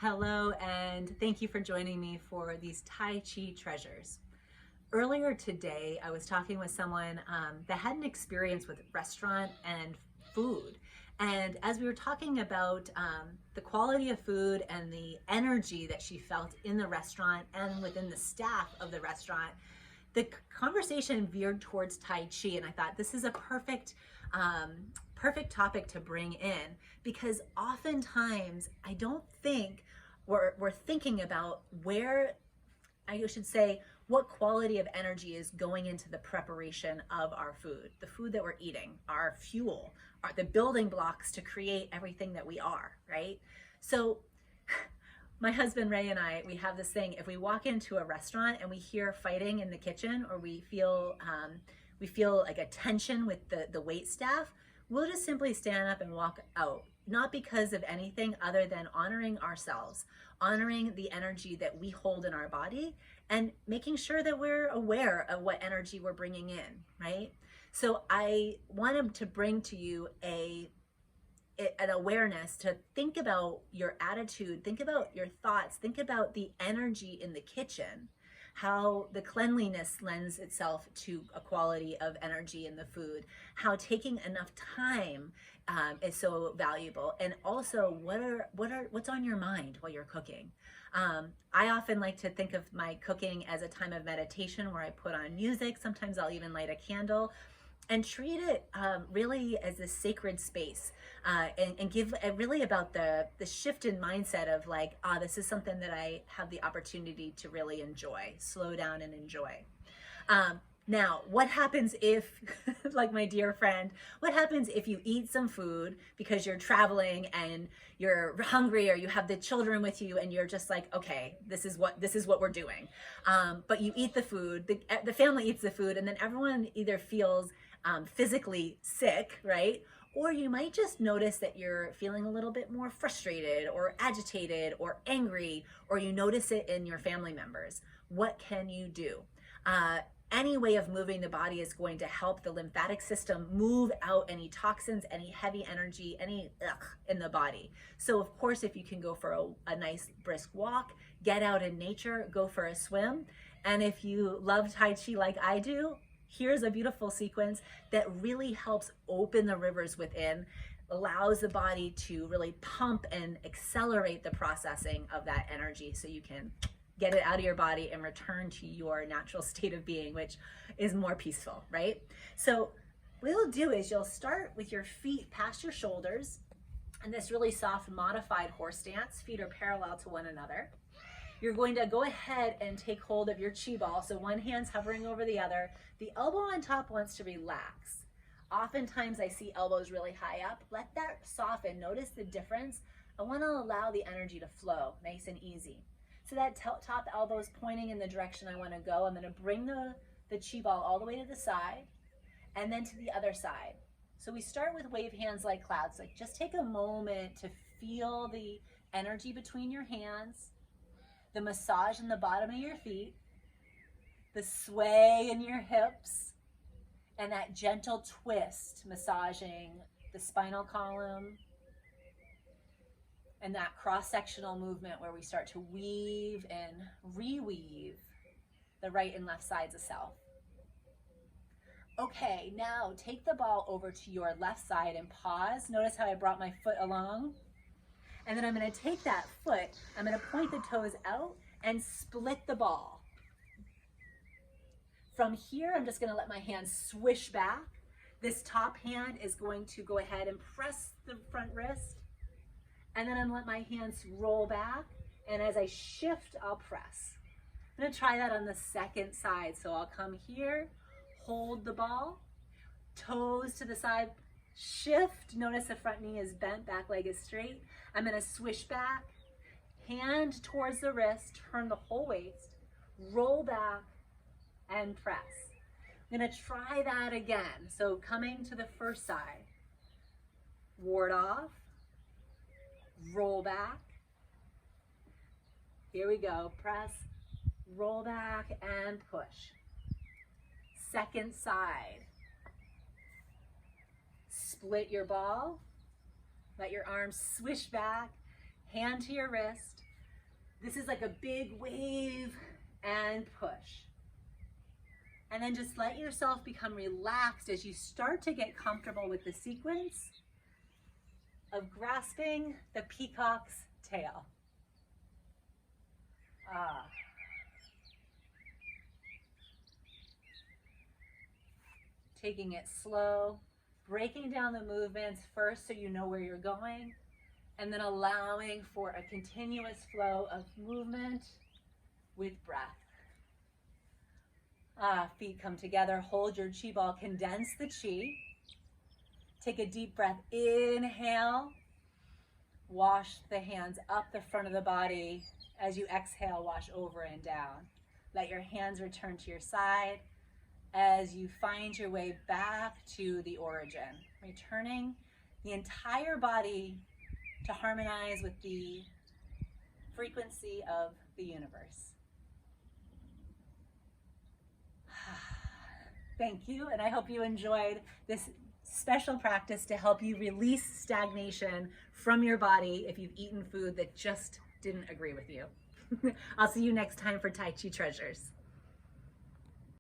Hello, and thank you for joining me for these Tai Chi Treasures. Earlier today, I was talking with someone that had an experience with restaurant and food. And as we were talking about the quality of food and the energy that she felt in the restaurant and within the staff of the restaurant, the conversation veered towards Tai Chi, and I thought this is a perfect topic to bring in, because oftentimes I don't think we're thinking about where, I should say, what quality of energy is going into the preparation of our food, the food that we're eating, our fuel, the building blocks to create everything that we are, right? So my husband Ray and I, we have this thing: if we walk into a restaurant and we hear fighting in the kitchen, or we feel like a tension with the wait staff, we'll just simply stand up and walk out. Not because of anything other than honoring ourselves, honoring the energy that we hold in our body, and making sure that we're aware of what energy we're bringing in, right? So I wanted to bring to you an awareness to think about your attitude, think about your thoughts, think about the energy in the kitchen, how the cleanliness lends itself to a quality of energy in the food, how taking enough time is so valuable, and also what's on your mind while you're cooking. I often like to think of my cooking as a time of meditation where I put on music. Sometimes I'll even light a candle and treat it really as a sacred space, and give really about the shift in mindset of like, this is something that I have the opportunity to really enjoy, slow down and enjoy. Now, what happens if, like my dear friend, what happens if you eat some food because you're traveling and you're hungry, or you have the children with you and you're just like, okay, this is what we're doing. But you eat the food, the family eats the food, and then everyone either feels physically sick, right? Or you might just notice that you're feeling a little bit more frustrated or agitated or angry, or you notice it in your family members. What can you do? Any way of moving the body is going to help the lymphatic system move out any toxins, any heavy energy, any in the body. So of course, if you can go for a nice brisk walk, get out in nature, go for a swim. And if you love Tai Chi like I do, here's a beautiful sequence that really helps open the rivers within, allows the body to really pump and accelerate the processing of that energy so you can get it out of your body and return to your natural state of being, which is more peaceful, right? So what you'll do is you'll start with your feet past your shoulders in this really soft modified horse stance. Feet are parallel to one another. You're going to go ahead and take hold of your chi ball. So one hand's hovering over the other. The elbow on top wants to relax. Oftentimes I see elbows really high up. Let that soften. Notice the difference. I want to allow the energy to flow nice and easy. So that top elbow is pointing in the direction I want to go. I'm going to bring the chi ball all the way to the side and then to the other side. So we start with wave hands like clouds. Like, just take a moment to feel the energy between your hands, the massage in the bottom of your feet, the sway in your hips, and that gentle twist massaging the spinal column, and that cross-sectional movement where we start to weave and reweave the right and left sides of self. Okay, now take the ball over to your left side and pause. Notice how I brought my foot along. And then I'm going to take that foot, I'm going to point the toes out and split the ball. From here, I'm just going to let my hand swish back. This top hand is going to go ahead and press the front wrist. And then I'm going to let my hands roll back. And as I shift, I'll press. I'm going to try that on the second side. So I'll come here, hold the ball, toes to the side, shift. Notice the front knee is bent, back leg is straight. I'm going to swish back, hand towards the wrist, turn the whole waist, roll back, and press. I'm going to try that again. So coming to the first side, ward off, roll back. Here we go. Press, roll back, and push. Second side. Split your ball. Let your arms swish back, hand to your wrist, This is like a big wave and push. And then just let yourself become relaxed as you start to get comfortable with the sequence of grasping the peacock's tail. Taking it slow, breaking down the movements first so you know where you're going, and then allowing for a continuous flow of movement with breath. Feet come together, hold your chi ball, condense the chi. Take a deep breath, inhale. Wash the hands up the front of the body. As you exhale, wash over and down. Let your hands return to your side as you find your way back to the origin, returning the entire body to harmonize with the frequency of the universe. Thank you, and I hope you enjoyed this special practice to help you release stagnation from your body if you've eaten food that just didn't agree with you. I'll see you next time for Tai Chi Treasures.